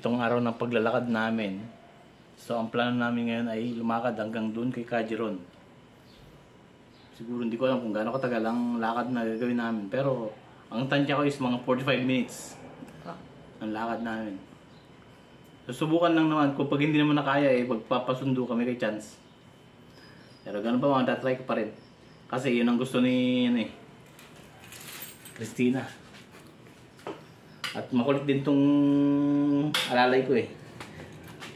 pitong araw ng paglalakad namin. So, ang plano namin ngayon ay lumakad hanggang doon kay Kajiron. Siguro hindi ko alam kung gaano katagal ang lakad na gagawin namin. Pero, ang tansya ko is mga 45 minutes ang lakad namin. So, subukan lang naman. Kung pag hindi naman nakaya, magpapasundo kami kay Chance. Pero ganun pa mga tatry ko pa rin. Kasi yun ang gusto ni Christina. At makulit din tong alalay ko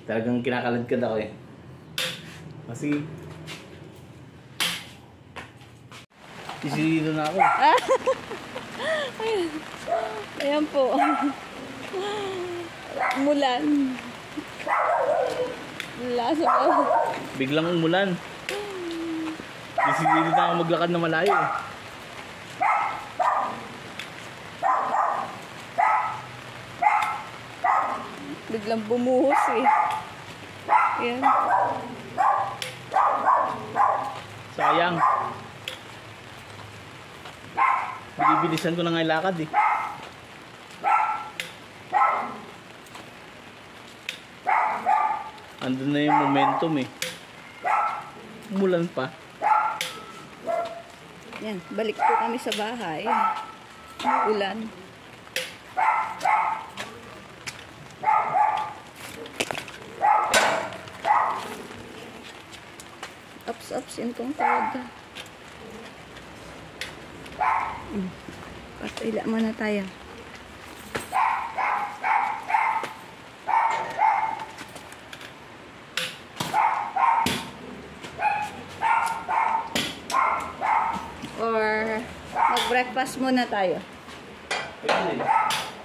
Talagang kinakaladkad ako Kasi isilino na ako. Ayan po. Umulan. Lasa po. Biglang umulan. Isilino na ako maglakad na malayo Biglang bumuhos Ayan. Sayang. Bilibilisan ko na nga yung lakad Andun na yung momentum Umulan pa. Yan, balik po kami sa bahay. Ulan. Ups, yun kong tawag. Patila muna tayo. Or mag-breakfast muna tayo.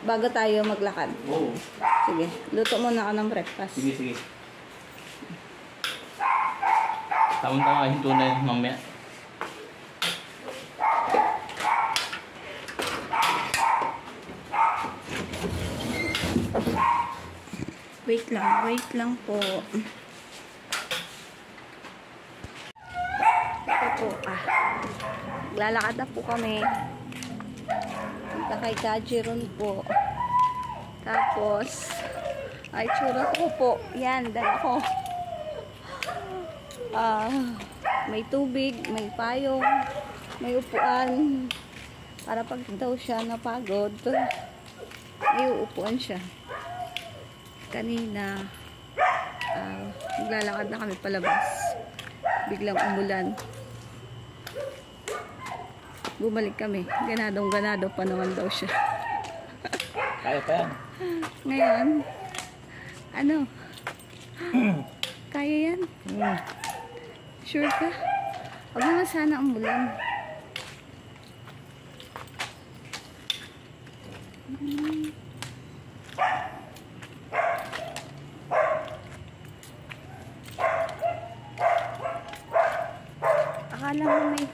Bago tayo maglakad. Oo. Sige, luto muna ka ng breakfast. Sige. Tama-tama hinto na yun mamaya. Wait lang po. Ito po, lalakad na po kami. Punta kay Kajiron po. Tapos, ay tsura ko po. Yan, dala ko. May tubig, may payong, may upuan. Para pag daw siya napagod, may uupuan siya. Kanina, maglalakad na kami palabas. Biglang umulan. Bumalik kami. Ganadong-ganado pa naman daw siya. Kaya pa yan. Ngayon, ano? Kaya yan? Sure ka? Huwag naman sana umulan. Akala mo may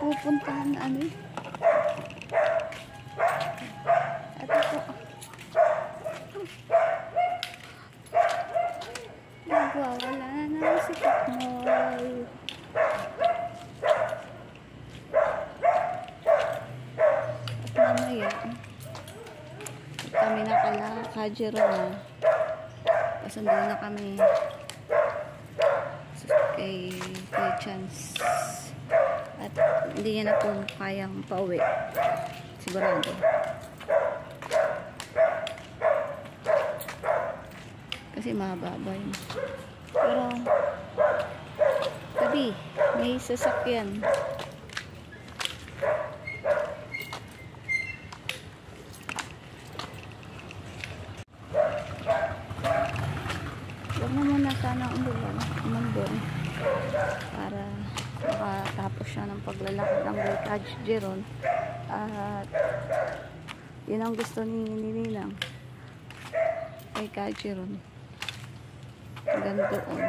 pupuntahan na Ito po. Nagwawala na si Kakmoy. At mamaya, kami na kala Kajiron Pasundo na kami kay Chance. At hindi niya na po kayang pauwi. Sigurado. Kasi mababa yun. Pero tabi, may sasakyan. Huwag na muna sana umulan. Para makatapos siya ng paglalakad ng Kajiron. At yun ang gusto ni Ninang kay Kajiron. Hanggang doon.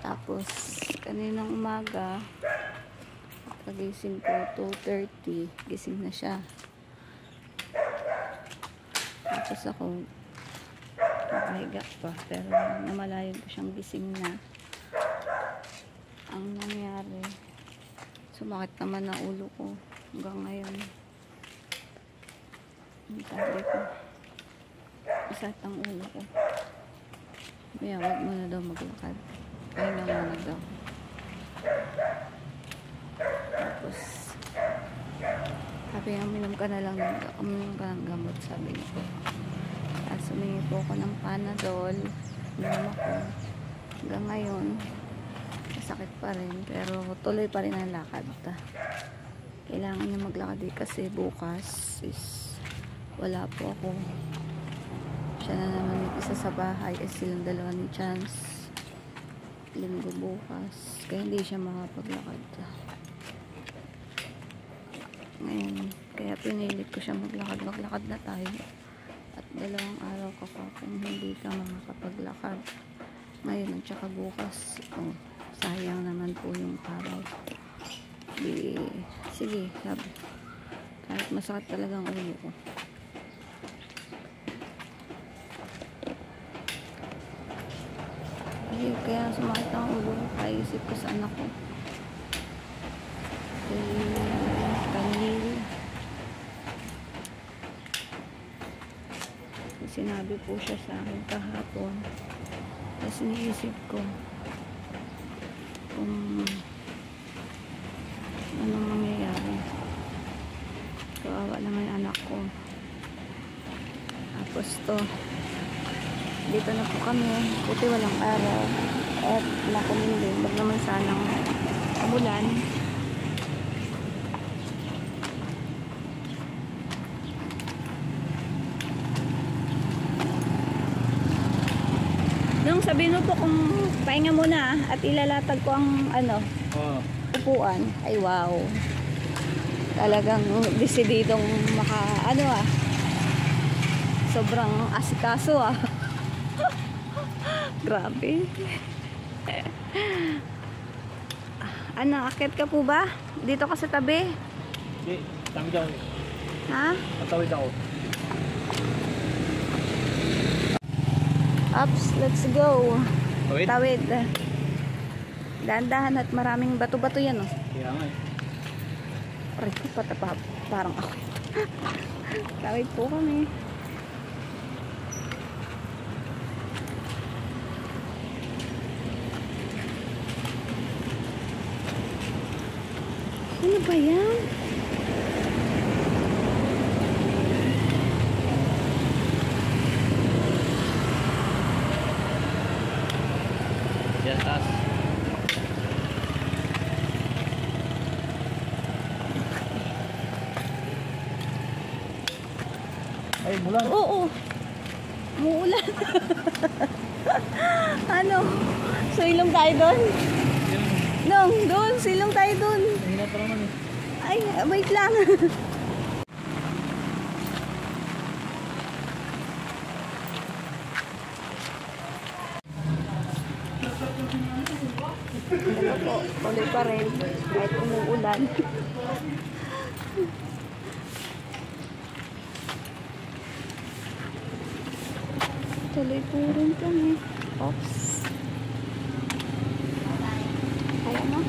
Tapos kaninang umaga pagising ko 2:30 gising na siya. Tapos ako nakahiga pa pero namalayan ko siyang gising na. Ang nangyari, sumakit naman ang ulo ko hanggang ngayon. Ang tabi ko. Masakit ang ulo ko. Kaya wag mo na daw maglakad. Kaya lang muna daw. Tapos, sabi nga, uminom ka ng gamot, sabi niya po. Tapos humingi po ako ng Panadol. Uminom ako. Hanggang ngayon, masakit pa rin. Pero tuloy pa rin ang lakad. Kailangan niya maglakad kasi bukas is wala po ako. Siya na naman isa sa bahay. Silang dalawa ni Chance. Linggo bukas. Kaya hindi siya makapaglakad. Ngayon, kaya pinilit ko siya maglakad na tayo. At 2 araw ka pa kung hindi ka makakapaglakad. Ngayon, at saka bukas. Sayang naman po yung araw. Sige, sabi. Kahit masakit talaga ang ulo ko. Kaya sumakit ang ulo ko. Kaisip ko sa anak ko. Kanil. Sinabi po siya sa akin kahapon. Tapos iniisip ko kung anong mangyayari. Kawawa naman yung anak ko. Tapos to, dito na po kami. Buti walang araw. At nakuminding. Wag naman sanang umulan. Nung sabihin mo po kung pahinga muna at ilalatag ko ang upuan. Ay wow. Talagang desididong sobrang asikaso Grabe. Akit ka po ba? Dito ka sa tabi? Hindi, tawid ako. Ha? Tatawid ako. Ups, let's go. Tawid? Tawid. Dahan-dahan at maraming bato-bato yan, oh. Kaya nga eh. Aray ko, parang ako. Tawid po kami. Ano ba yan? Yan, taas. Ay, mulan. Oo. Muulan. Ano? Silong tayo doon? Doon. Silong tayo doon. Mahina pa naman eh. Ay, wait lang. Ano po, tuloy pa rin. Kahit umuulan. Tuloy po rin kami. Oops. Kaya na.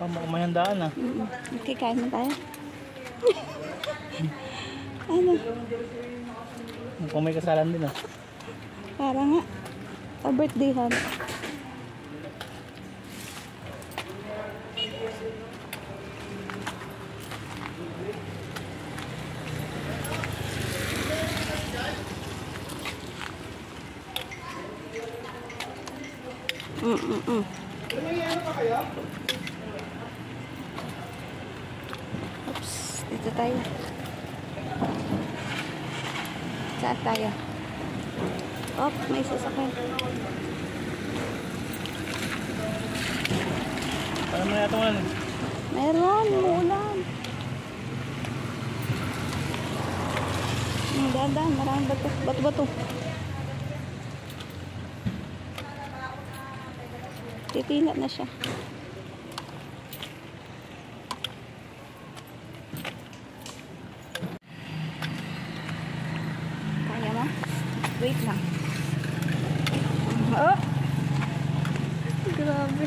Mukhang may handaan Okay, kain na tayo. Ano? Mukhang may kasalan din Para nga. Birthday han. Oops, dito tayo. Saan tayo? Oh, may sasakyan. Paano mo yata ulan eh? Meron, umuulan. Dahan-dahan, maraming bato. Bato-bato. Titila na siya. Kaya mo? Wait lang. Oh! Grabe.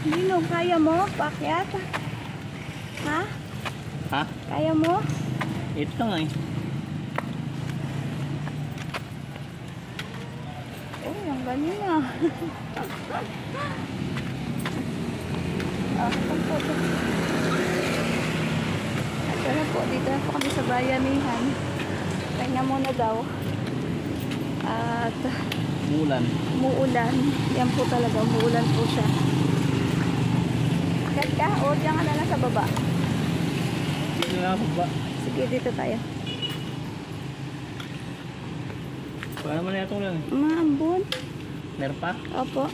Dino, kaya mo? Pakyat? Ha? Ha? Kaya mo? Ito nga eh. Oh, ang galing ah. Ito na po, dito na po kami sa bayanihan. Kanya muna daw. At Mulan. umuulan. Yan po talaga, umuulan po siya. Agad ka? O diyan ka na lang sa baba? Dito na ako ba? Sige, dito tayo. Paano mo na itong lang? Maambon. Meron pa? Opo.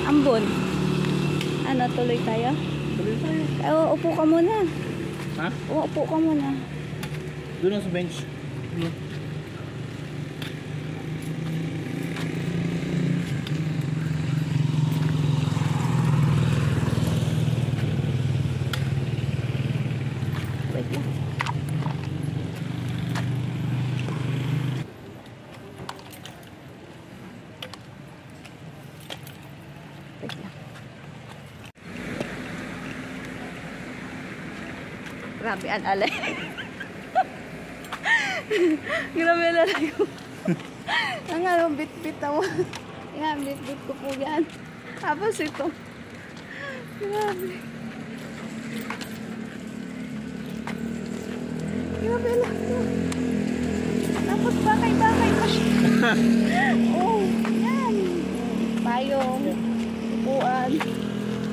Ambon. Ano, tuloy tayo? Tuloy tayo. Upo ka muna. Ha? Upo ka muna. Doon lang sa bench. Doon. Wait lang. Wait lang. Grabe, ang alay. Grabe na lang yung... Ang ano, bit-bit ako. Yan, bit-bit ko po yan. Tapos ito. Grabe. Grabe lang ito. Tapos bakay-bakay pa siya. Oh, yan. Payong. Upuan.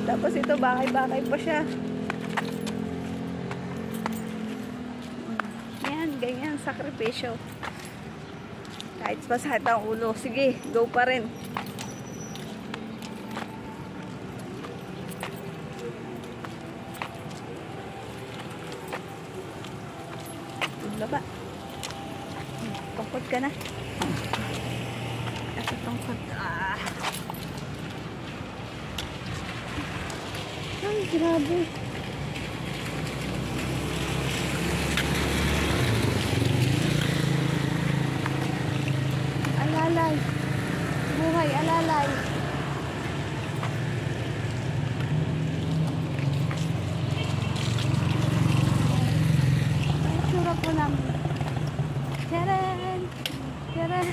Tapos ito, bakay-bakay pa siya. Yan, ganyan, sakripisyo. Kahit masakit ang ulo. Sige, go pa rin. Baba. Tungkod ka na. Ito tungkod. Ah. Ay, grabe. Alalay. Buhay, alalay. Ang tsura po namin. Charan! Charan!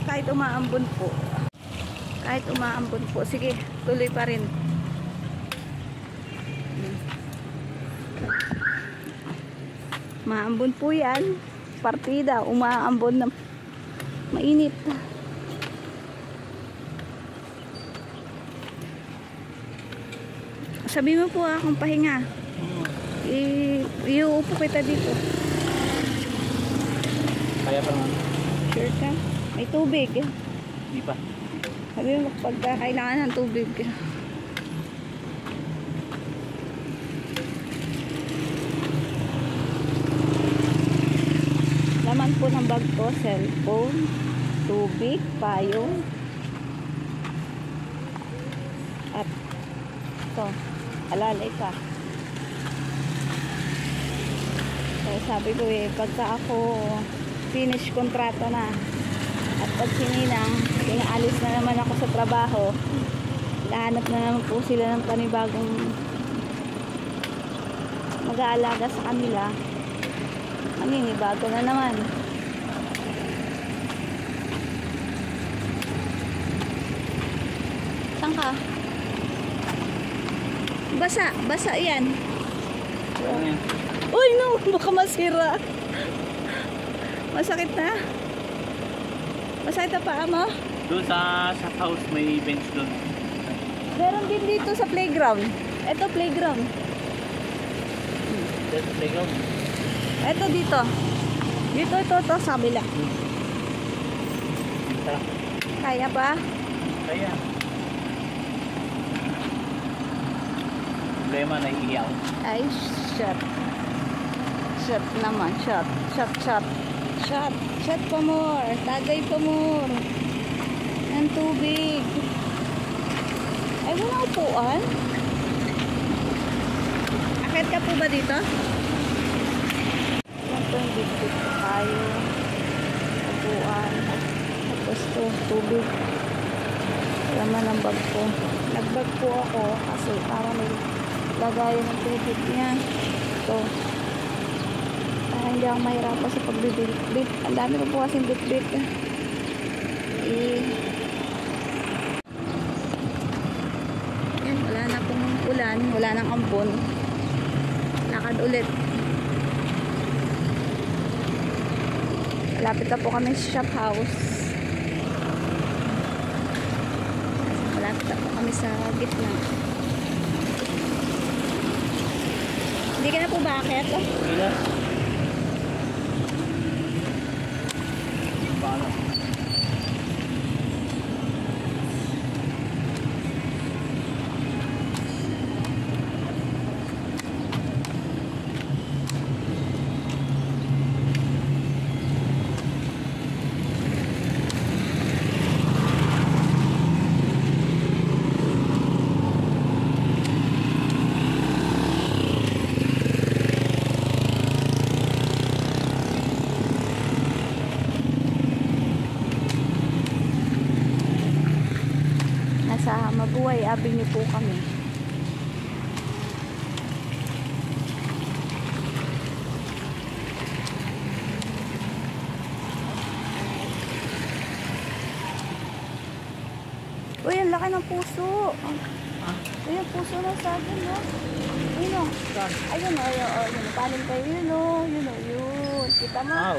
Kahit umaambon po. Kahit umaambon po. Sige, tuloy pa rin. Maambon po yan. Partida, umaambon na mainit. Sabi mo po akong pahinga. Iuupo kita dito. Kaya pa naman. Sure ka? May tubig. Di pa. Sabi mo pagka kailangan ng tubig. Laman po ng bag ko, cellphone, tubig, payong, at ito, alalay pa. Kaya sabi ko pagka ako finish kontrata na at pag sininang, alis na naman ako sa trabaho, lahanap na naman po sila ng panibagong mag-aalaga sa kanila. Maninibago na naman. Saan ka? Basa yan. Ano yan? Uy, no, baka masira. Masakit na? Masakit na paa mo? Doon sa house may bench doon. Meron din dito sa playground. Ito playground. There's a playground. Ito dito. Dito ito sa kabila. Tara. Kaya pa? Kaya. problema, naiiyak. Ay, shot. Shot naman, shot. Shot, shot. Shot. Shot pa more. Tagay pa more. Ang tubig. Ay, wala upuan. Akit ka po ba dito? Ito yung big-big tayo. Upuan. Tapos to, tubig. Laman ang bag ko. Nagbag po ako kasi para may lagayan ng tubig niya. Ito. Para hindi ako mahirapan sa pagbibit. Ang dami ko po kasing bit-bit. Yan, wala na pong ulan. Wala nang ambon. Lakad ulit. Malapit na po kami sa shop house. Malapit na po kami sa gitna. Hindi ka na po bakit? Ila? Paano? Nasa Mabuhay Avenue po kami. Uy, ang laki ng puso. Uy, ang puso na sa akin, no? Ayun, no? Ayun, no? Ayun, paling kayo, yun, no? Yun, no? Yun. Kita mo?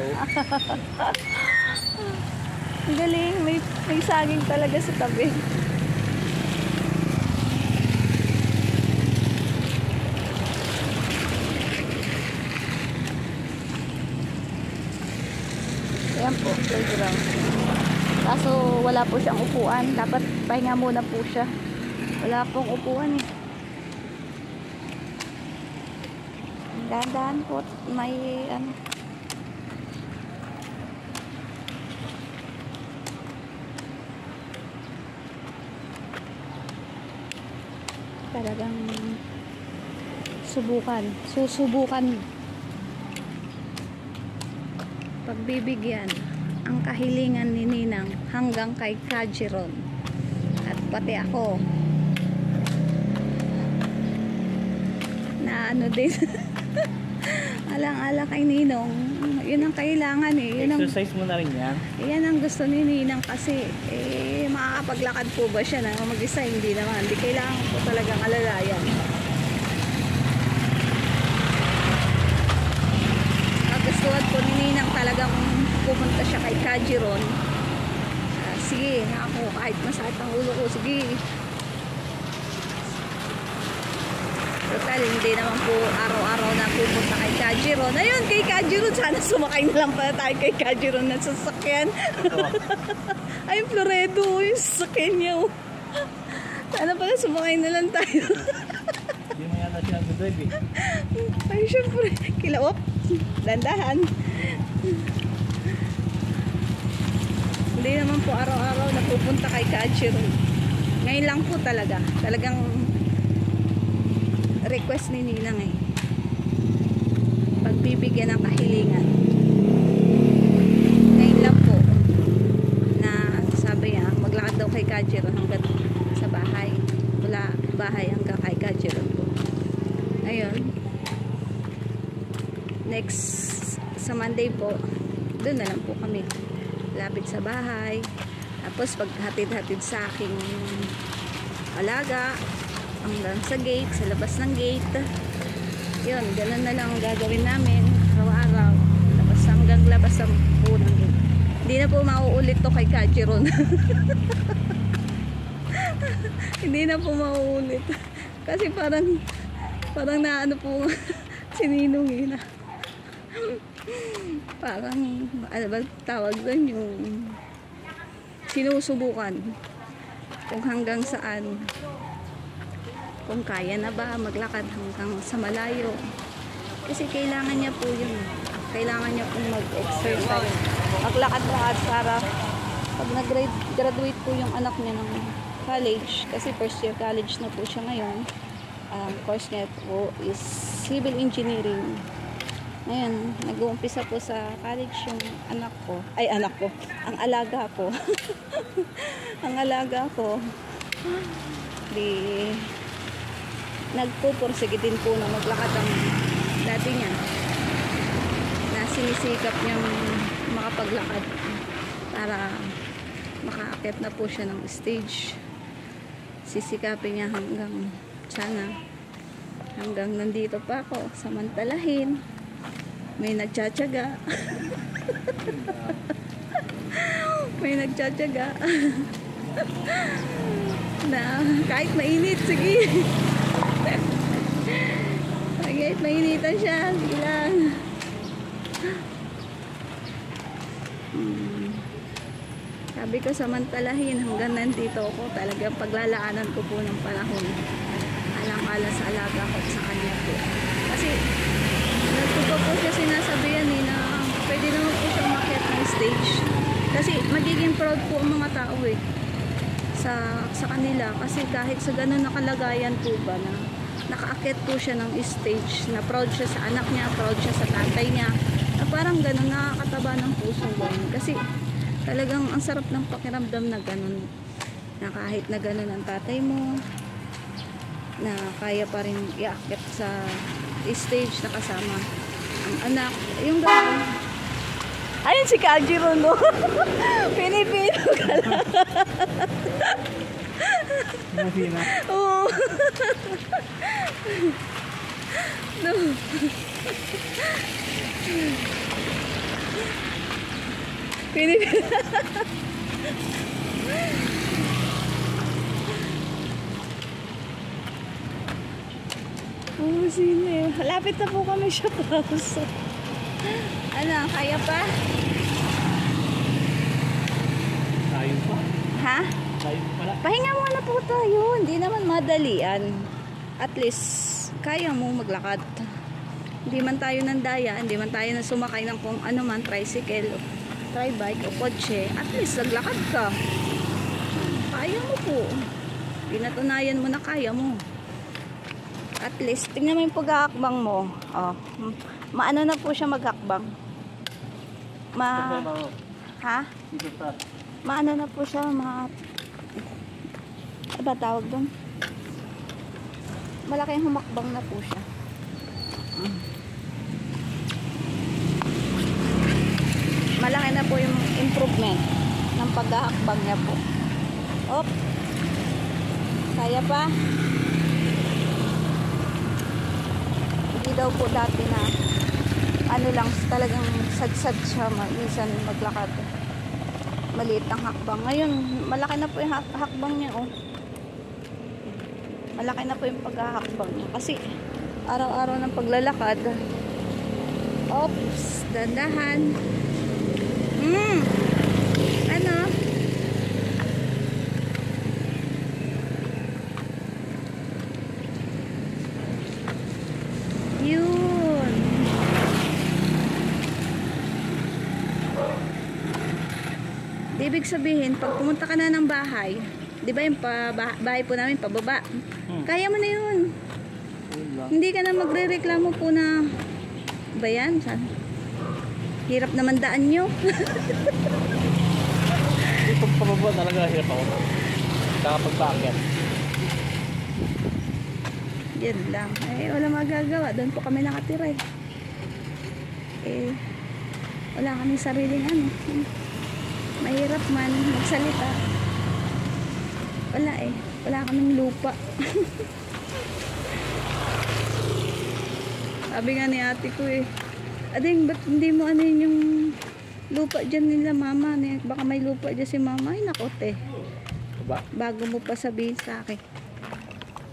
Ang galing. May saging talaga sa tabi. Ayan po, playground. Kaso wala po siyang upuan. Dapat pahinga muna po siya. Wala pong upuan eh. Dahan-dahan po. May ano. Talagang susubukan pagbibigyan ang kahilingan ni Ninang hanggang kay Kajiron at pati ako na ano din alang-ala kay Ninong. Yun ang kailangan eh. Exercise mo na rin yan. Yan ang gusto ni Ninang kasi makakapaglakad po ba siya na mag-isa? Hindi naman. Hindi kailangan po talagang alalayan. Gustuhan po ni Ninang talagang pumunta siya kay Kajiron. Sige, ako kahit masakit ang ulo ko, sige. Total, hindi naman po araw-araw na pupunta kay Kajiron. Ayun, kay Kajiron, sana sumakay na lang pala tayo kay Kajiron na sasakyan. Ay, Floredo, yung sasakyan niya. Sana pala sumakay na lang tayo. Hindi mo yata siya nag-drive eh. Ay, syempre, kilawap. Dandahan. Hindi naman po araw-araw na pupunta kay Kajiron. Ngayon lang po talaga. Talagang request ni Ninang eh. Pagbibigyan ng kahilingan. Ngayon lang po na sabi niya maglakad daw kay Kajiron hanggang sa bahay. Wala bahay hanggang kay Kajiron po. Ayun. Next sa Monday po, doon na lang po kami lapit sa bahay. Tapos paghatid-hatid sa aking alaga hanggang sa gate, sa labas ng gate. Yun, ganun na lang ang gagawin namin araw-araw. Tapos hanggang labas sa po ng gate. Hindi na po mauulit to kay Kajiron. Hindi na po mauulit. Kasi parang naano po si Ninong eh na. Parang ano ba tawag doon, yung sinusubukan kung hanggang saan kung kaya na ba maglakad hanggang sa malayo. Kasi kailangan niya po yun. Kailangan niya pong mag-exercise. Maglakad-lakad para pag nag-graduate po yung anak niya ng college, kasi first year college na po siya ngayon, course niya po is civil engineering. Ngayon, nag-uumpisa po sa college yung anak ko. Ang alaga ko. Ang alaga ko. Di, nagpupursige din po na maglakad ang dati niya. Na sinisikap niyang makapaglakad para makaakyat na po siya ng stage. Sisikapin niya hanggang nandito pa ako, samantalahin. May nagtsatsaga. May nagtsatsaga. Na kahit mainit, sige. Kahit mainitan siya, sige lang. Sabi ko samantalahin hanggang nandito ako, talagang paglalaanan ko po ng panahon. Alang-ala sa alaga ko sa kanya po. Kasi nagtuto po siya sinasabihan na pwede naman po siya umakyat ng stage. Kasi magiging proud po ang mga tao sa kanila. Kasi kahit sa ganun na kalagayan po ba na nakaakyat po siya ng stage, na proud siya sa anak niya, proud siya sa tatay niya, na parang ganun, nakakataba ng puso ganun. Kasi talagang ang sarap ng pakiramdam na ganun, na kahit na ganun ang tatay mo, na kaya pa rin iakyat sa stage na kasama ang anak, yung ganun. Ayun si Kajiro, no? Pinipino ka lang. Masina. Oo. No. Pinipino. Oo, sino. Lapit na po kami siya house. Ano, kaya pa? Tayo pa. Ha? Tayo pala. Pahinga muna po tayo. Hindi naman madalian. At least, kaya mo maglakad. Hindi man tayo nandaya, hindi man tayo na sumakay ng kung ano man, tricycle, tri-bike o kotse. At least, naglakad ka. Kaya mo po. Pinatunayan mo na kaya mo. At least, tingnan mo yung paghahakbang mo. Oh. Maano na po siya maghakbang. Ha? Maano na po siya, ano ba tawag doon? Malaking humakbang na po siya. Malaki na po yung improvement ng paghahakbang niya po. Op. Kaya pa? Hindi daw po dati na ano lang, talagang sadsad siya, minsan maglakad. Maliit ang hakbang. Ngayon, malaki na po yung hakbang niya, oh. Malaki na po yung paghahakbang niya. Kasi, araw-araw ng paglalakad. Oops, dandahan. Ano? Yun. Ibig sabihin, pag pumunta ka na ng bahay, di ba yung bahay po namin, pababa, kaya mo na yun. Hindi ka na magre-reklamo po na, ba yan? Hirap naman daan nyo. Ito pababa talaga, hirap ako. Kakapagpaakyat. Yan lang. Eh, wala magagawa. Doon po kami nakatira eh. Wala kami sariling ano. Mahirap man magsalita. Wala eh. Wala kaming lupa. Sabi nga ni ate ko eh, Ading, ba't hindi mo ano yung lupa dyan nila mama? Baka may lupa dyan si mama. Ay nako te. Bago mo pa sabihin sa akin.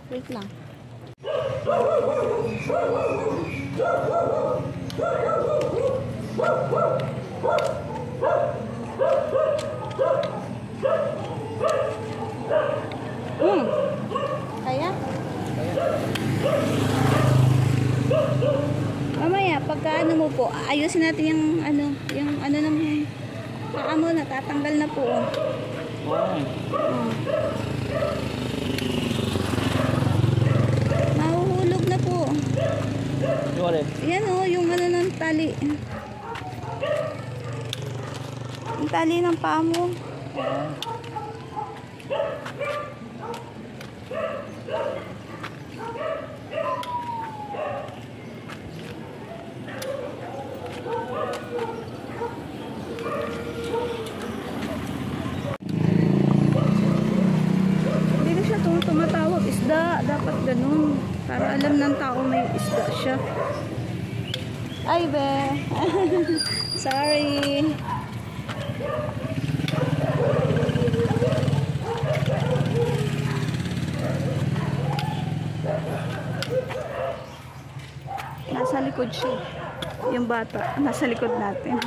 Wait lang. Kaya? Pagka ano mo po, ayusin natin yung ano ng paa mo, natatanggal na po. Oh. Oo. Mahuhulog na po. Yung ulit. Yan oh, yung ano ng tali. Yung tali ng paa mo. Hindi na siya tumatawag isda. Dapat ganun. Para alam ng tao may isda siya. Ay, be. Sorry. Nasa likod siya. Yung bata. Nasa likod natin.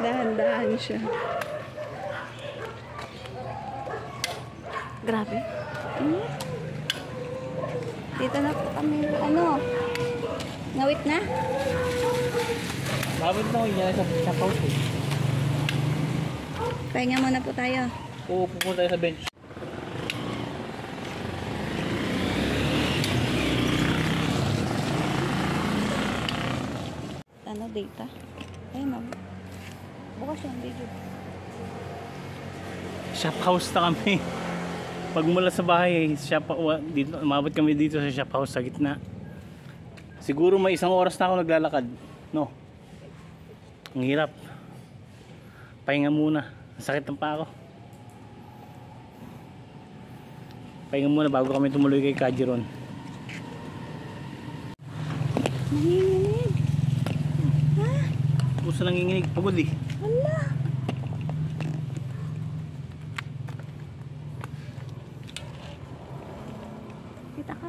Dahan-dahan siya. Grabe. Dito na po kami. Ano? Ngawit na? Bakit na yan sa house eh? Pahinga muna po tayo. Oo, pupunta tayo sa bench. Ano, data? Ayun o. Bukas yung video. Shop house na kami. Pag mula sa bahay, dito, umabot kami dito sa shop house sa gitna. Siguro may 1 oras na ako naglalakad. No? Ang hirap. Pahinga muna. Ang sakit ng paa ko. Pahinga muna bago kami tumuloy kay Kajiron. Nanginginig. Ha? Gusto nanginginig. Pagod eh. Wala. Kita ka.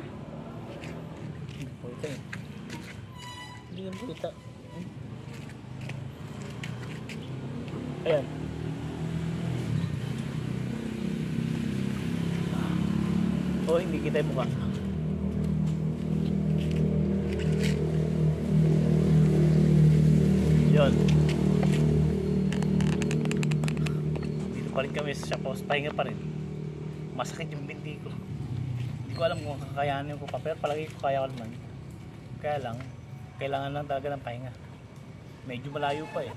Pulita eh. Hindi yung pulita. Ayan. Oh, hindi kita yung mukha. Yun. Dito pa rin kami sa shop house. Pahinga pa rin. Masakit yung binti ko. Hindi ko alam kung kakayanin ko pa. Pero palagi ko kaya ko naman. Kaya lang, kailangan lang talaga ng pahinga. Medyo malayo pa eh.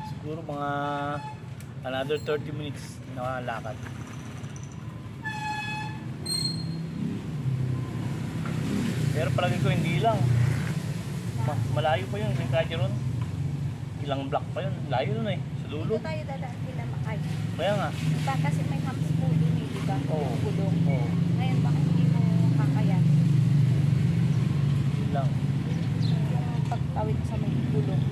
Siguro mga another 30 minutes na lakad. Pero palagi ko hindi lang. Malayo pa yun, yung Kajiron. Ilang block pa yun. Layo nun eh. Sa dulo. Dito tayo dadaan kila Makay. Kaya nga. Diba kasi may hams po dun eh, diba? Oo. Gulong. Oo. Ngayon baka hindi mo kakayan. Yun lang. Yung pagtawid sa may gulong.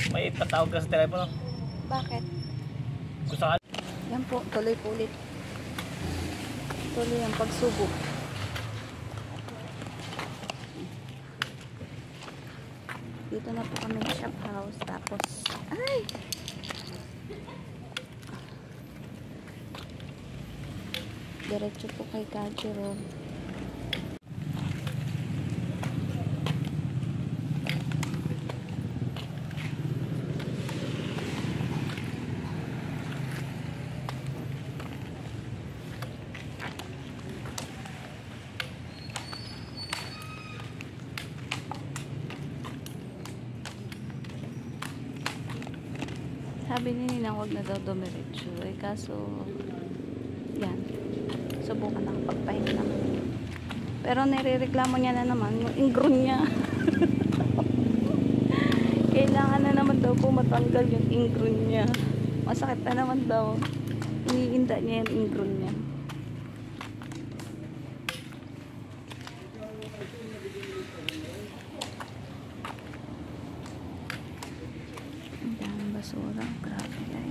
May patawag ka sa telepono. Bakit? Kung saan. Yan po, tuloy po ulit. Tuloy ang pagsubok. Dito na po kami sa shop house. Tapos, ay! Diretso po kay Kajiron. Sabi ni Ninang wag na daw dumiretso. Eh kaso, yan. Subukan na kapagpahinga naman. Pero nirereklamo niya na naman yung ingron niya. Kailangan na naman daw po matanggal yung ingron niya. Masakit na naman daw. Iniinda niya yung ingron niya. Ang daming basura. Grabe yan.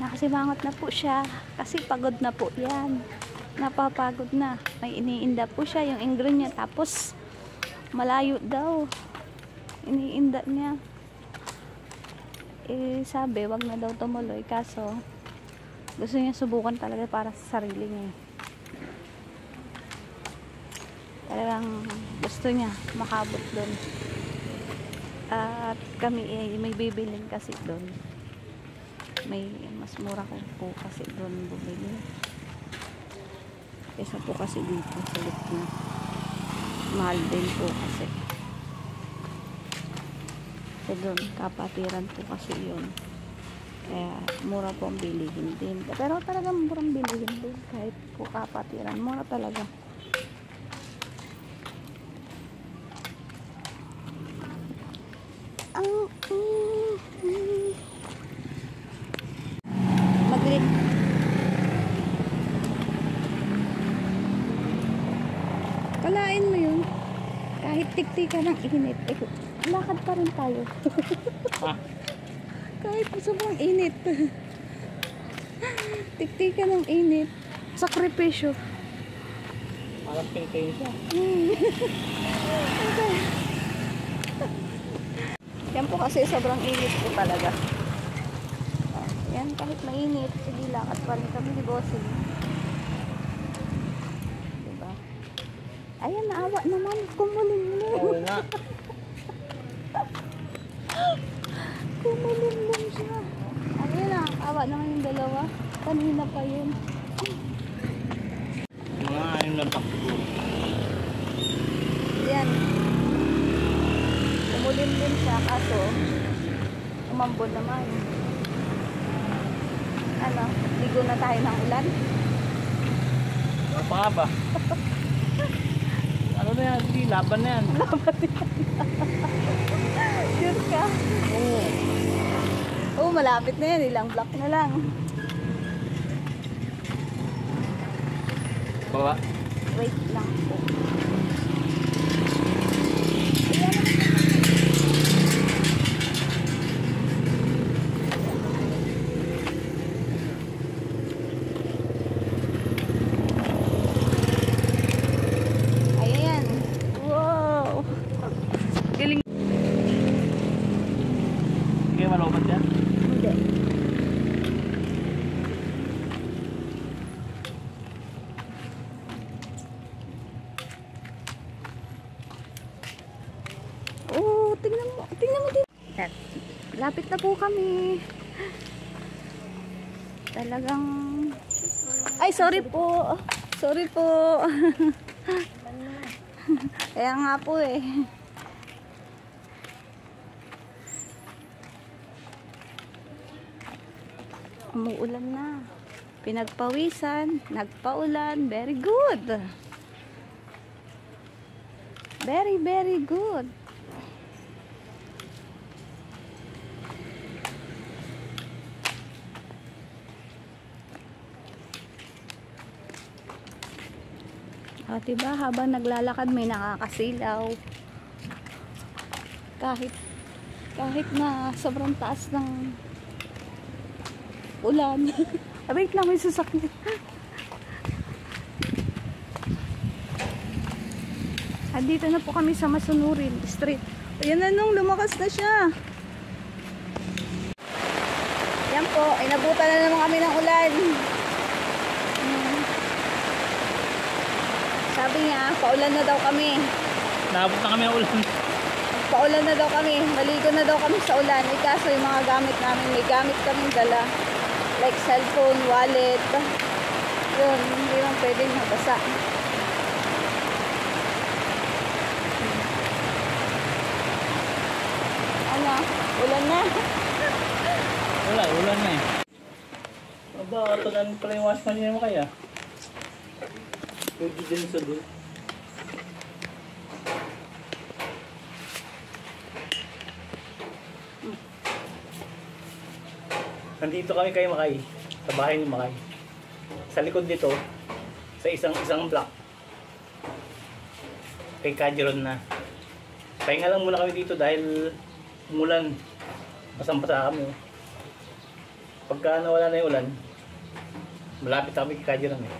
Nakasimangot na po siya. Kasi pagod na po yan. Napapagod na. May iniinda po siya yung ingro niya. Tapos malayo daw. Iniinda niya. Eh sabi, wag na daw tumuloy. Kaso gusto niya subukan talaga para sa sarili niya. Talagang gusto niya makabot doon. At kami may bibilin kasi doon. May mas mura ko po kasi doon bumili. Kesa po kasi dito sa Litna. Mahal din po kasi. Kasi doon kapatiran po kasi yun. Kaya mura po ang bilihin din. Pero talagang murang bilihin din. Kahit po kapatiran, mura talaga. Maglit. Kalain mo yun. Kahit tiktika ng init. Lakad pa rin tayo. Kahit sobrang init. Tiktika ng init. Sakripisyo. Parang pinikayin siya. Okay. Yan po kasi sobrang init po talaga. Yan, kahit mainit, sige, lakad pa rin kami ni Bossing. Diba? Ayan, naawa naman. Kumulimlim. Oo nga. Kumulimlim siya. Ayan na, awa naman yung dalawa. Kanina pa yun. Mga ayun na takbo. Yan. Kumulimlim siya, kaso umambon naman. Ano, ligo na tayo ng ulan. Ano pa nga ba? Ano na yan? Hindi, laban na yan. Laban yan. Sure ka? Oo. Oo, malapit na yan. Ilang block na lang. Baba. Wait lang po. Ayan. Wow. Galing. Hindi kayo malobat yan? Hindi. Oh, tingnan mo dito. Lapit na po kami. Talagang ay, sorry po. Sorry po. Kaya nga po eh. Umuulan na. Pinagpawisan, nagpaulan. Very good. Very, very good. Diba, habang naglalakad may nakakasilaw. Kahit na sobrang taas ng ulan. Wait lang, may sasakyan. Dito na po kami sa Masunurin Street. Ayan na nung, lumakas na siya. Yan po, inabutan na naman kami ng ulan. Sabi niya, paulan na daw kami. Naabot na kami ng ulan. Paulan na daw kami. Maligo na daw kami sa ulan. Eh, kaso yung mga gamit namin, may gamit kaming dala. Like cellphone, wallet. Yun, hindi lang pwedeng mabasa. Ano? Ulan na. Ulan na eh. Aba, tagaan pala yung wash machine mo kaya. Pwede din sa doon. Nandito kami kay Makay. Sa bahay ni Makay. Sa likod nito, sa isang block. Kay Kajeron na. Pahinga lang muna kami dito dahil umulan. Basang-basa kami. Pagka nawala na yung ulan, malapit kami kay Kajiran eh.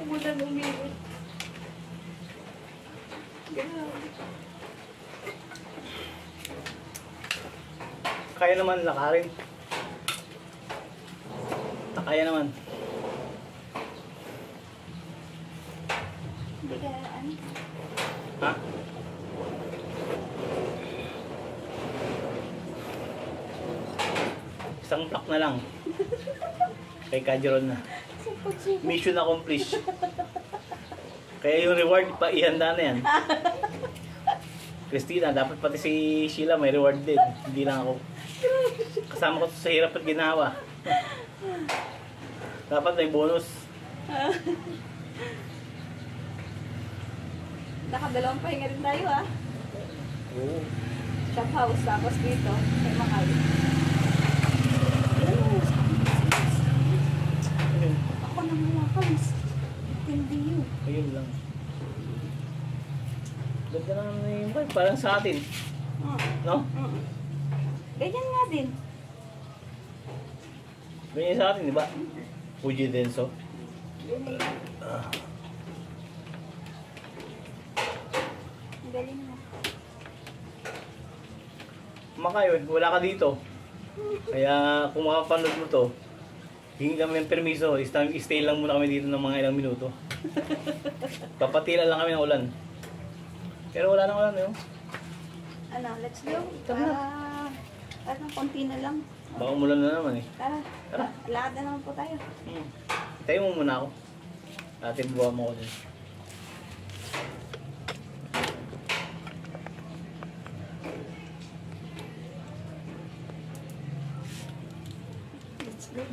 Umulan umilit. Grabe. Kaya naman lakarin. Kaya naman. Hindi ka ano? Ha? Isang block na lang. Kay Kajiron na. Mission accomplished. Kaya yung reward, ihanda na yan. Christina, dapat pati si Sheila may reward din. Hindi lang ako. Kasama ko sa hirap at ginawa. Dapat may bonus. Nakadalawang pahinga rin tayo ah. Oo. Shop house tapos dito. Kay Makal. Ako nang makalis. Hindi yun. Ayun lang. Ganda na yung vibe. Parang sa atin. No? Ganyan nga din. Ganyan sa atin, di ba? Fuji Denso. Ganyan. Galing mo. Makayo, wala ka dito. Kaya kung makapanood mo to, hingi kami ng permiso. Stay lang muna kami dito ng mga ilang minuto. Papatila lang kami ng ulan. Pero wala nang ulan, yun. Ano, let's go. Tara. Parang konti na lang. Baka umulan na naman eh. Tara. Tara. Lakad na naman po tayo. Tayo mo muna ako. Ate, buwa mo ko din. Let's go.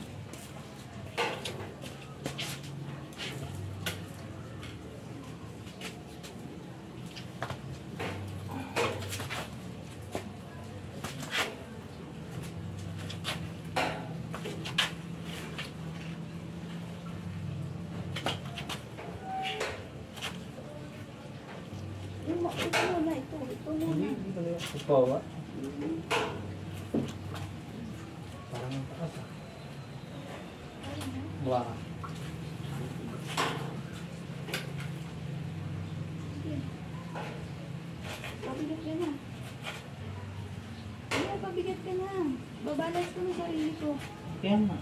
Ito muna, ito muna. Ito ba? Parang ang takas ah. Buwa ka. Pabigat ka na. Ay, pabigat ka na. Babalas ko ng sarili ko. Kaya nga.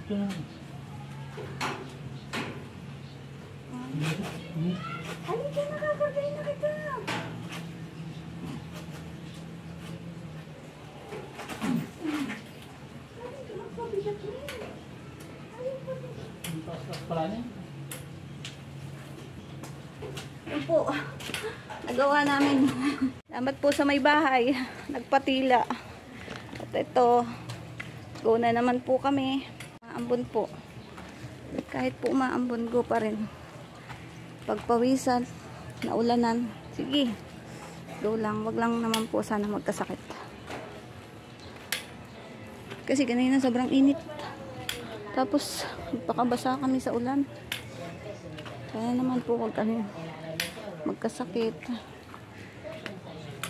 Ito na. Halika, nakakagay na kita. Halika, pabigat na. Halika, Ang takas pala niya. Yan po, nagawa namin. Salamat po sa may bahay. Nagpatila. At ito, go na naman po kami. Maambon po. Kahit po maambon, go pa rin. Pagpawisan, naulanan. Sige, go lang. Wag lang naman po sana magkasakit. Kasi kanina sobrang init. Tapos, magpakabasa kami sa ulan. Kaya naman po wag kami magkasakit.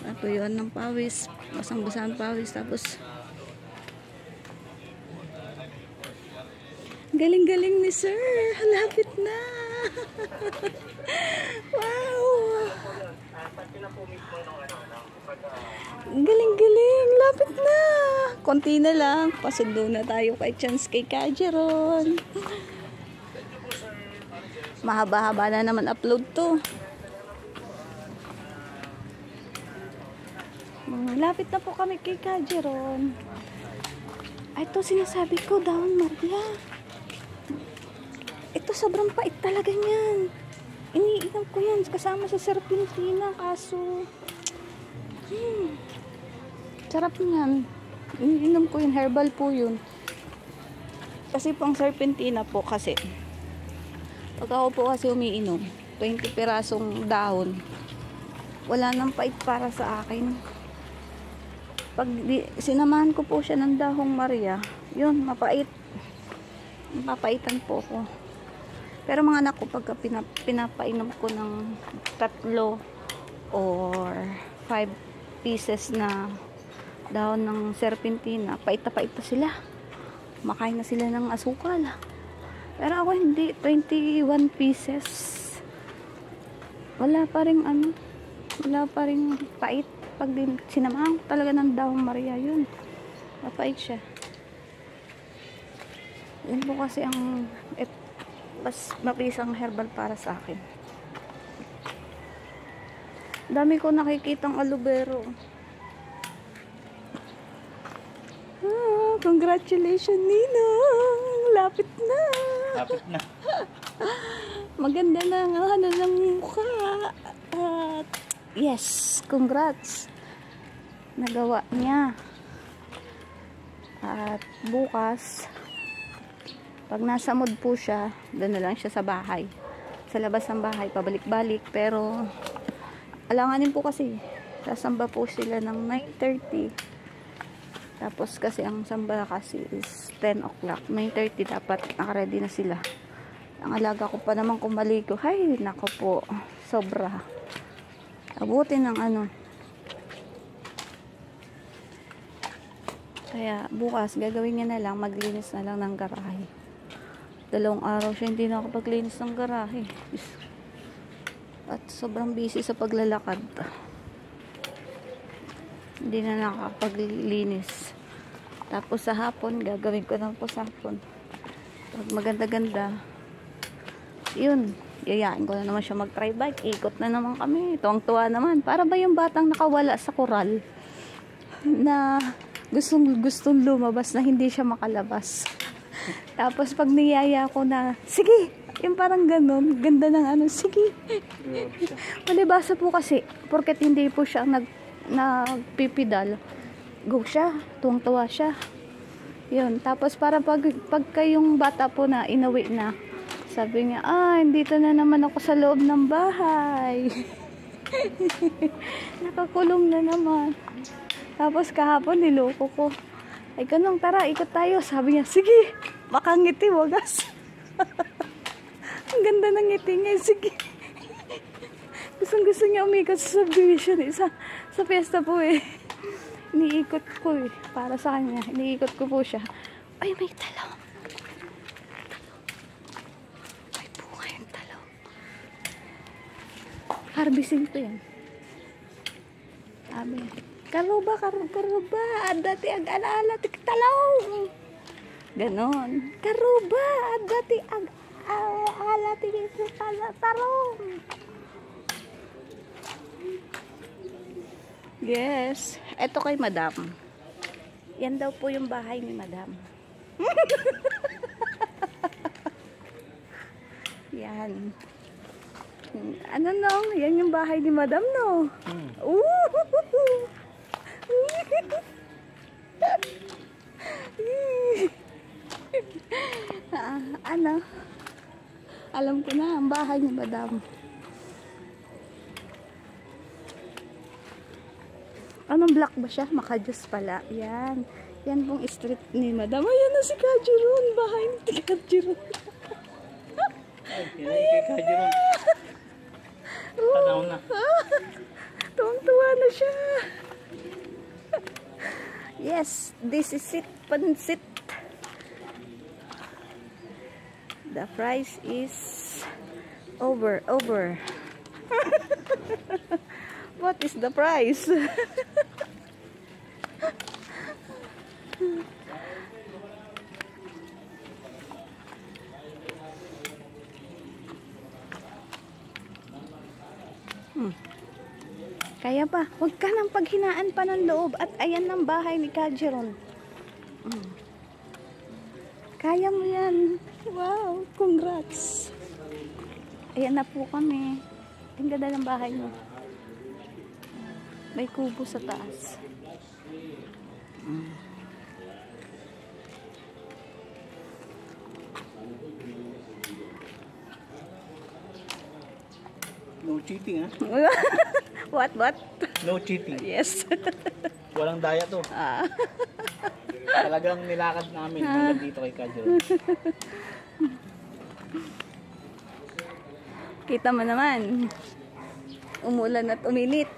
Natuyuan ng pawis, basang-basang pawis, tapos galing-galing ni sir, lapit na. Wow, galing-galing, lapit na, konti na lang, pasundo na tayo kay Chance kay Kajiron. Mahaba-haba na naman upload to. Lapit na po kami kay Kajiron. Ay, ito sinasabi ko, Dawn Maria. Ito sobrang pait talaga niyan. Iniinom ko yan kasama sa serpentina, kaso sarap niyan. Iniinom ko yun, herbal po yun. Kasi pang serpentina po kasi. Pag ako po kasi umiinom, 20 pirasong dahon, wala nang pait para sa akin. Pag sinamahan ko po siya ng dahong Maria, yun, mapait. Mapaitan po ko. Pero mga anak ko, pagka pinapainom ko ng 3 or 5 pieces na dahon ng serpentina. Pait na sila. Makain na sila ng asukal. Pero ako hindi. 21 pieces. Wala pa rin wala pa rin pait. Pag sinamahan ko talaga ng dahong Maria yun. Mapait siya. Yan po kasi ang mas mabisang herbal para sa akin. Dami ko nakikitang aloe vera. Congratulations, Ninang! Lapit na! Lapit na. Maganda na ang ng mukha. At yes, congrats! Nagawa niya. At bukas, pag nasa mood po siya, doon na lang siya sa bahay. Sa labas ng bahay, pabalik-balik. Pero, alanganin po kasi, sasamba po sila ng 9:30. Tapos kasi ang samba kasi is 10 o'clock. 9:30 dapat nakaready na sila. Ang alaga ko pa naman kung maligo. Ay, nako po. Sobra. Abutin ng Kaya bukas, gagawin niya na lang, maglinis na lang ng garahe. 2 araw siya hindi nakapaglinis ng garahe. At sobrang busy sa paglalakad. Hindi na nakapaglinis. Tapos sa hapon, gagawin ko na po sa hapon. Pag maganda-ganda, yun, yayain ko na naman siya mag-try bike. Ikot na naman kami. Tuwang-tuwa naman. Para ba yung batang nakawala sa koral na gustong lumabas na hindi siya makalabas. Tapos pag niyaya ko na, sige, yung parang ganun, ganda ng sige. Malibasa po kasi, porket hindi po siya nagpipidal, go siya, tuwang-tuwa siya. Yun, tapos para pagka yung bata po na inawi na, sabi niya, dito na naman ako sa loob ng bahay. Nakakulong na naman. Tapos kahapon niloko ko. Ay ganun, tara, ikot tayo. Sabi niya, sige, baka ngiti, wagas. Ang ganda ng ngiti niya, sige. Gusto niya umikot sa subdivision. Sa fiesta po iniikot ko para sa kanya. Iniikot ko po siya. Ay, may talong. May bunga yung talong. Harvesting to yan. Sabi, karuba, dati ag alaala ti talong. Ganon. Karuba, dati ag alaala ti talong. Yes. Ito kay Madam. Yan daw po yung bahay ni Madam. Yan. Ano no? Yan yung bahay ni Madam, no? Ano? Alam ko na ang bahay ni Madam. Anong block ba siya? Makajos pala. Yan. Yan pong street ni Madam. Ayan na si Kajiron. Bahay ni Kajiron. Yan kay Kajiron. Tanaw na. Tuwang-tuwa na siya. Yes, this is it. Pansit. The price is over. What is the price? Kaya pa, huwag ka nang paghinaan pa ng loob. At ayan ang bahay ni Kajiron. Kaya mo yan. Wow, congrats. Ayan na po kami. Ang ganda ng bahay mo. May kubo sa taas. No cheating, ha? What? No cheating. Yes. Walang daya to. Talagang nilakad namin hanggang dito kay Kajiron. Kita mo naman. Umulan at uminit.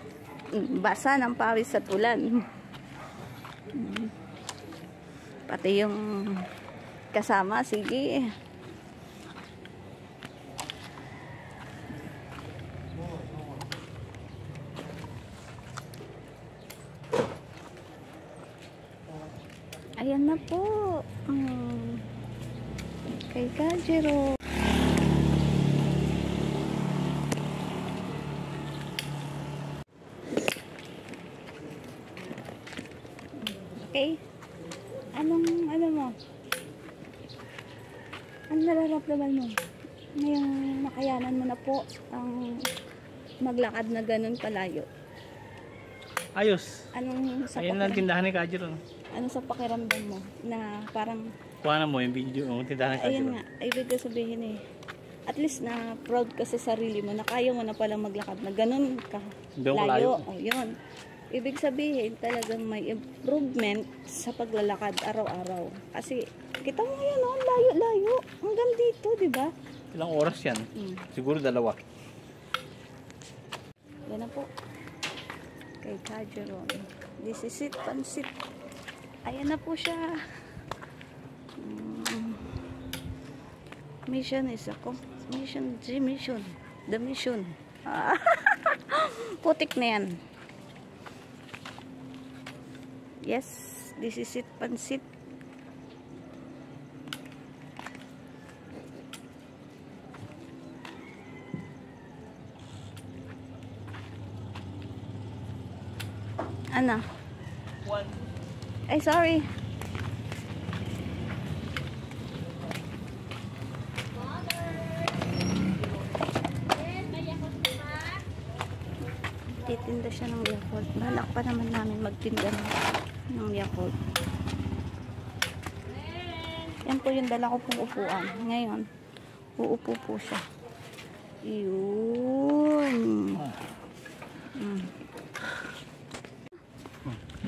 Basa ng pawis at ulan. Pati yung kasama, sige. Ayan na po. Kay Kajiro. Okay. Ano mo? Ang nararamdaman mo? Ngayong nakayanan mo na po ang maglakad na ganun kalayo. Ayos. Anong sa Ayun lang tindahan ni Kajiro. Ano sa pakiramdam mo? Na parang, Kuha na mo yung video yung tindahan ni Kajiro. ayun nga, ibig ko sabihin at least na proud ka sa sarili mo na kaya mo na palang maglakad na ganun ka Doon layo. layo. O yun. Ibig sabihin talagang may improvement sa paglalakad araw-araw. Kasi kita mo yan, ang layo-layo. Hanggang dito, di ba? Ilang oras yan? Siguro 2. Yan na po. Kay Kajiro. This is it, pansit. Ayan na po siya. Mission is ako. Mission. The mission. Putik na yan. Yes, this is it, pansit. Ano? Ay, sorry. Titinda siya ng Yakult. Balak pa naman namin magtinda ng Yakult. Yan po yung dala ko pong upuan. Ngayon, uupo po siya. Yun.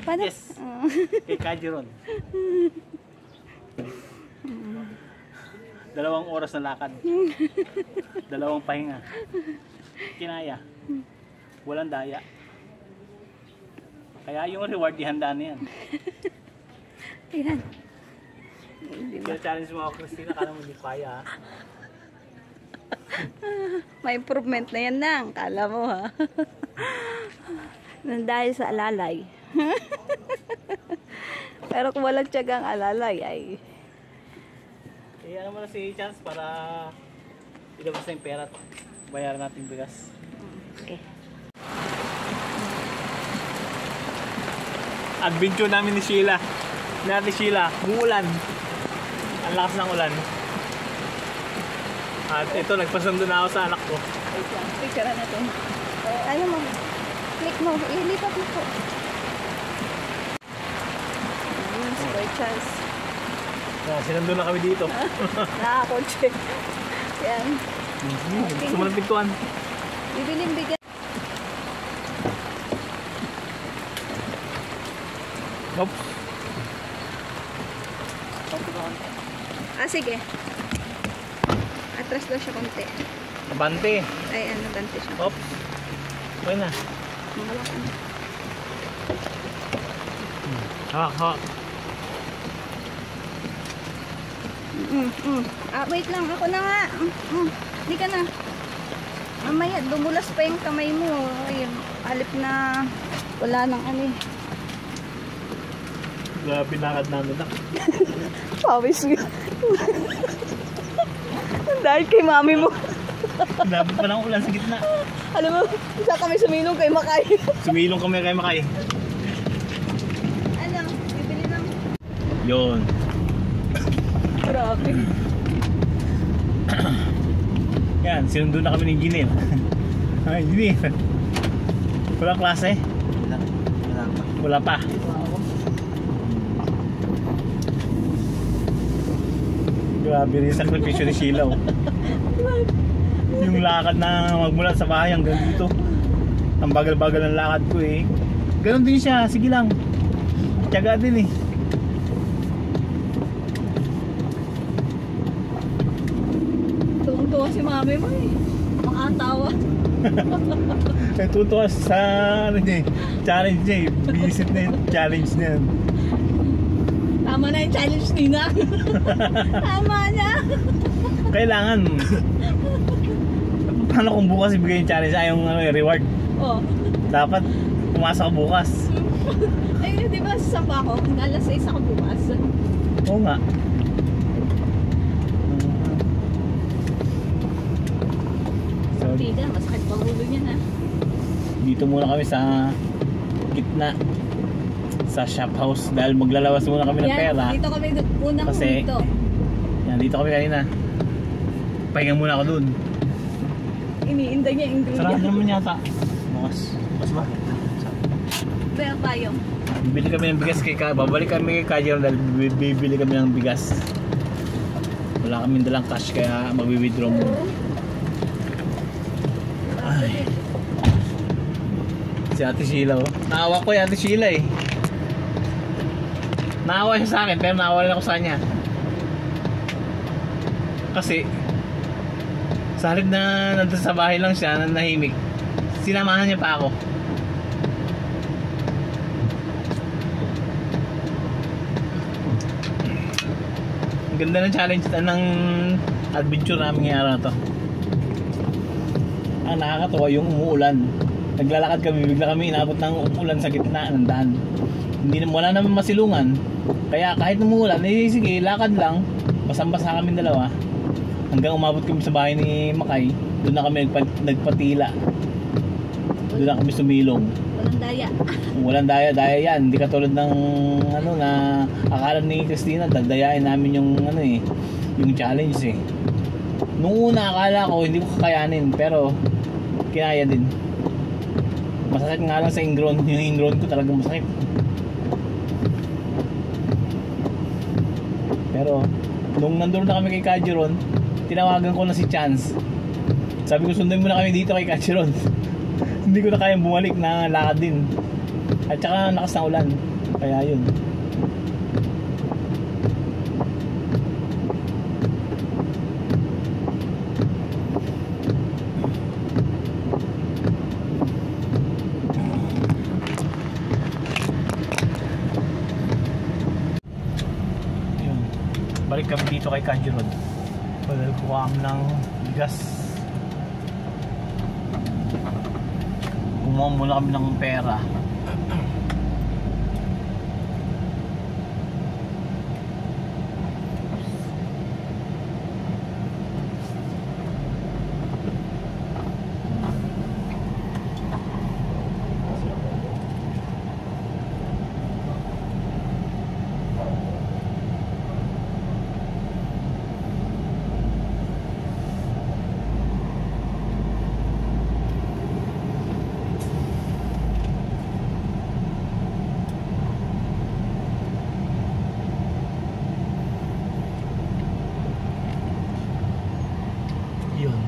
Paano? Yes. Kay Kajiro. 2 oras na lakad. 2 pahinga. Kinaya. Walang daya. Kaya yung reward ihanda na yan. Ayan. Kaya challenge mo ako, Christina, kala mo hindi kaya. May improvement na yan nang. Kala mo ha. Nang dahil sa alalay. Pero kung walang tiyagang alalay ay Kaya naman na si Chance para ilabas na yung pera at bayaran natin bigas. okay. Adventure namin ni Sheila. Natin Sheila, umuulan. Ang lakas ng ulan. At ito, nagpasundo na ako sa anak ko. Wait lang. Picture natin. Ano mo? Click mo. Ilipat mo po. By chance. Sinundo na kami dito. Nakakotse. Yan. Gusto mo ng pintuan? Bibiling bigas. Oops. Sige. Atras daw siya konti. Bante. Ay, ano, bante siya. Oops. Okay na. Mahawakan. Hawak. Wait lang. Ako na nga. Hindi ka na. Mamaya, dumulas pa yung kamay mo. Ay, alip na wala nang ano eh. Grabe lakad namin na. Pawis yun. Dahil kay mami mo. Labi pa ng ulan sa gitna. Alam mo, isa kami sumilong kay Makay. Sumilong kami kay Makay. Ano, bibili ng... Yun. Grabe. Yan, sinundo na kami ng Ginil. Ay, Ginil. Walang klase? Wala pa. Grabe rin sa sakripisyo ni Sheila. Oh. Yung lakad na magmula sa bahay hanggang dito. Ang bagal-bagal ng lakad ko eh. Ganon din siya, sige lang. Tiyaga din eh. Tuwang-tuwa si mami mo eh. Makatawa. Natuto ka sa ano niya, challenge niya eh. Visit na yung challenge niya. Tama na yung challenge nina. Tama na. Kailangan. Paano kung bukas ibigay yung challenge? Yung ano, reward. Oh. Dapat pumasa ka bukas. Ay, di ba sasamba ako? Alas 6 ako bukas. Oo nga. So, Tida, masakit pang ulo niya na. dito muna kami sa gitna sa shop house dahil maglalawas muna kami ng pera. Dito kami unang Kasi, dito. Yan, dito kami kanina. Pahinga muna ako dun. Iniinda niya yung Sarado naman yata. Bukas ba? Baya tayo. Bibili kami ng bigas babalik kami kay Kajer dahil bibili kami ng bigas. Wala kaming dalang cash kaya magwi-withdraw muna. Ay. Si Ate Sheila oh. Naawa ko yung Ate Sheila eh. Naawa siya sa akin pero naawa rin ako sa kanya. Kasi sa halip na nandun sa bahay lang siya, nahimik, sinamahan niya pa ako. Ang ganda ng challenge ng adventure namin ngayong araw na to. Ang nakakatawa yung umuulan. Naglalakad kami, bigla kami inabot ng umuulan sa gitna ng daan. Wala naman masilungan. Kaya kahit umuulan, sige, lakad lang. Basang-basa kami dalawa. Hanggang umabot kami sa bahay ni Makay. Doon na kami nagpatila. Doon na kami sumilong. Walang daya. Walang daya yan. Hindi katulad ng ano na akala ni Christina, dadayain namin yung ano eh, yung challenge eh. Nung una akala ko hindi ko kakayanin pero kinaya din. Masakit nga lang sa ingron. Yung ingron ko talagang masakit. Pero nung nandun na kami kay Kajeron, tinawagan ko na si Chance. Sabi ko sundan mo na kami dito kay Kajeron. Hindi ko na kayang bumalik na lakad din. At saka lakas ng ulan. Kaya yun. Balik kami dito kay Kajeron. Padal ko kami ng bigas. Kumuha muna kami ng pera.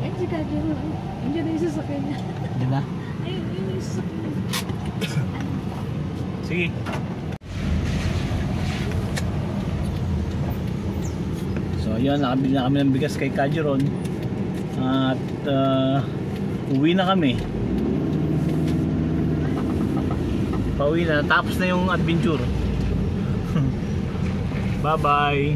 Ay, si Kajeron. Nandiyan na yung sasakyan niya. Di ba? Ay, yun yung sasakyan niya. Sige. So ayun, nakabili na kami ng bigas kay Kajeron. At uwi na kami. Pauwi na, tapos na yung adventure. Bye bye.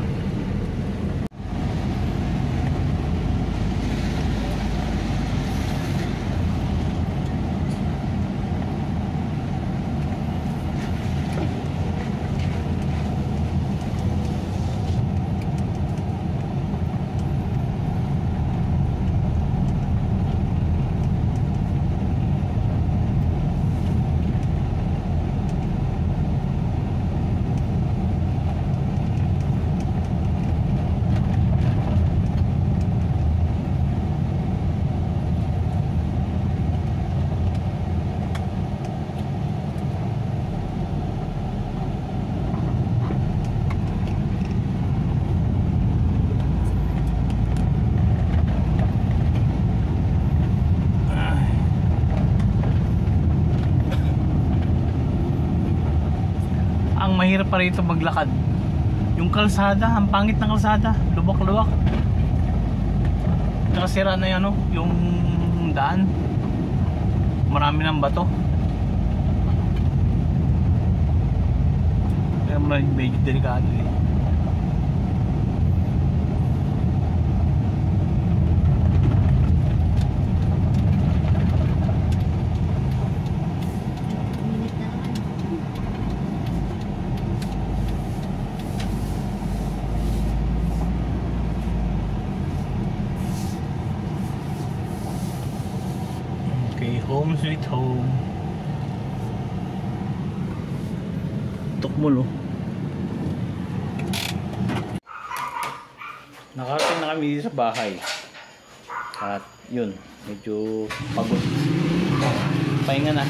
Ang mahirap pa rito maglakad. Yung kalsada, ang pangit ng kalsada, lubak-lubak. Nakasira na yan, yung daan. marami ng bato. Kaya medyo delikado eh. Okay, home sweet home. Tukmol oh. Nakarating na kami dito sa bahay. At yun, medyo pagod. Pahinga na.